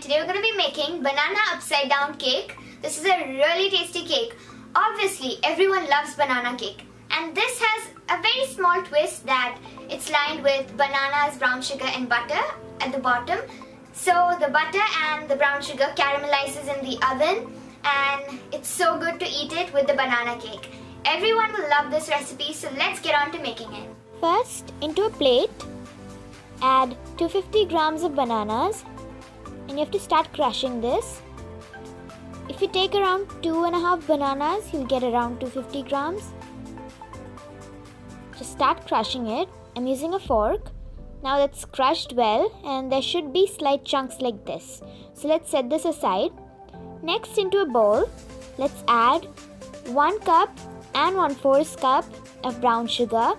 Today we're going to be making banana upside down cake. This is a really tasty cake. Obviously, everyone loves banana cake. And this has a very small twist that it's lined with bananas, brown sugar and butter at the bottom. So the butter and the brown sugar caramelizes in the oven and it's so good to eat it with the banana cake. Everyone will love this recipe, so let's get on to making it. First, into a plate, add 250 grams of bananas and you have to start crushing this. If you take around 2.5 bananas, you'll get around 250 grams. Just start crushing it. I'm using a fork. Now that's crushed well and there should be slight chunks like this. So let's set this aside. Next, into a bowl, let's add 1 cup and 1/4 cup of brown sugar,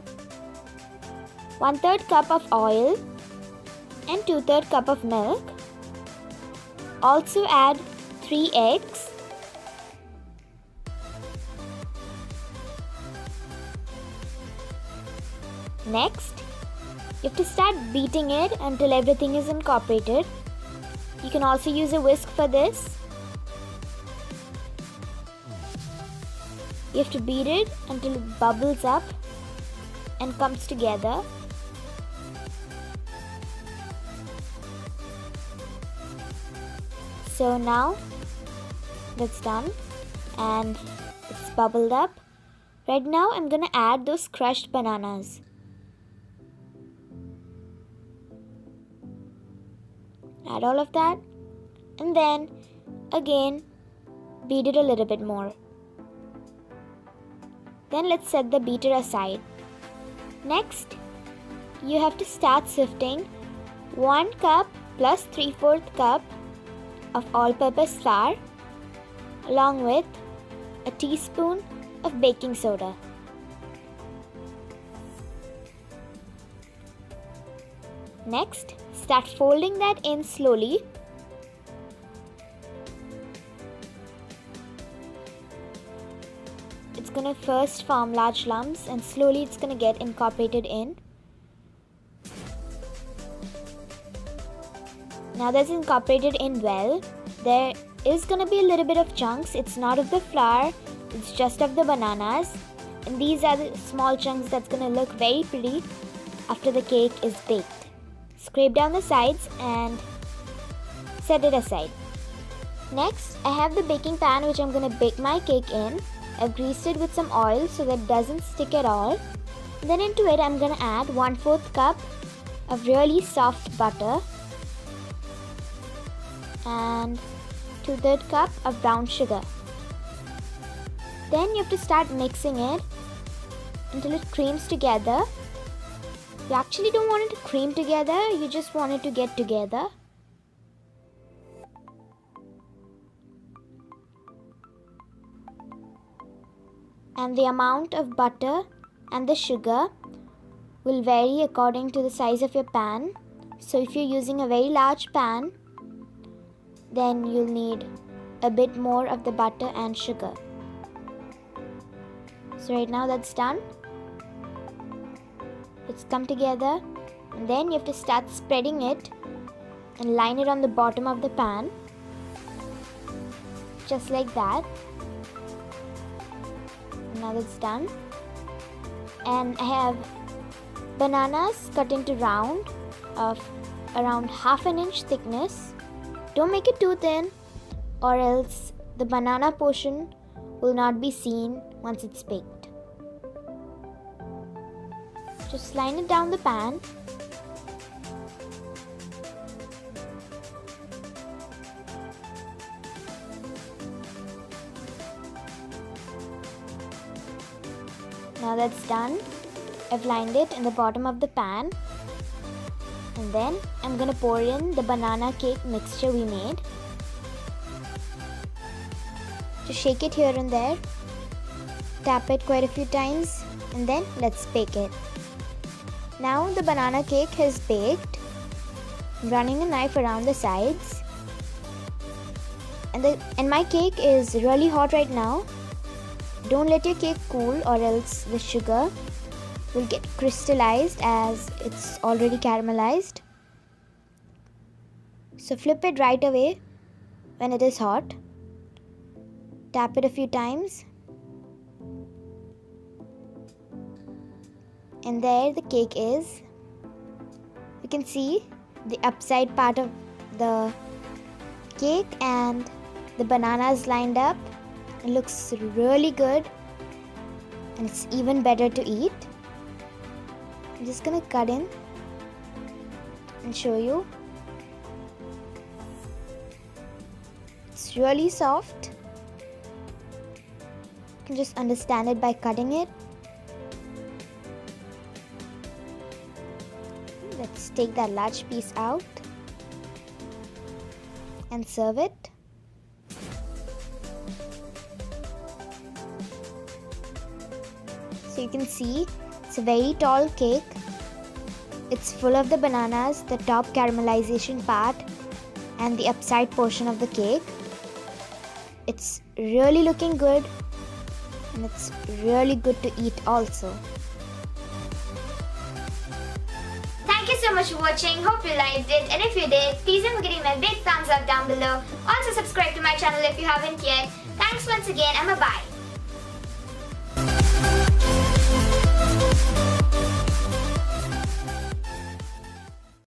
1/3 cup of oil and 2/3 cup of milk. Also add 3 eggs. Next, you have to start beating it until everything is incorporated. You can also use a whisk for this. You have to beat it until it bubbles up and comes together. So now that's done and it's bubbled up. Right now I'm gonna add those crushed bananas. Add all of that and then again beat it a little bit more. Then let's set the beater aside. Next, you have to start sifting 1 cup plus 3/4 cup of all-purpose flour along with a teaspoon of baking soda. Next, start folding that in slowly. It's going to first form large lumps and slowly it's going to get incorporated in. Now that's incorporated in well. There is going to be a little bit of chunks. It's not of the flour, it's just of the bananas. And these are the small chunks that's going to look very pretty after the cake is baked. Scrape down the sides and set it aside. Next, I have the baking pan which I'm going to bake my cake in. I've greased it with some oil so that it doesn't stick at all. Then into it I'm going to add 1/4 cup of really soft butter and 2/3 cup of brown sugar. Then you have to start mixing it until it creams together. You actually don't want it to cream together, you just want it to get together. And the amount of butter and the sugar will vary according to the size of your pan. So if you're using a very large pan, then you'll need a bit more of the butter and sugar. So right now that's done. It's come together and then you have to start spreading it and line it on the bottom of the pan. Just like that. Now that's done. And I have bananas cut into round of around 1/2 inch thickness. Don't make it too thin or else the banana portion will not be seen once it's baked. Just line it down the pan. Now that's done. I've lined it in the bottom of the pan. And then I'm going to pour in the banana cake mixture we made. Just shake it here and there. Tap it quite a few times and then let's bake it. Now the banana cake has baked. I'm running a knife around the sides. And my cake is really hot right now. Don't let your cake cool or else the sugar will get crystallized as it's already caramelized. So flip it right away when it is hot. Tap it a few times. And there the cake is. You can see the upside part of the cake and the bananas lined up. It looks really good and it's even better to eat. I'm just gonna cut in and show you. It's really soft. You can just understand it by cutting it. Let's take that large piece out and serve it. So you can see it's a very tall cake. It's full of the bananas, the top caramelization part and the upside portion of the cake. It's really looking good and it's really good to eat also. Thank you so much for watching. Hope you liked it, and if you did, please don't forget to give me a big thumbs up down below. Also subscribe to my channel if you haven't yet. Thanks once again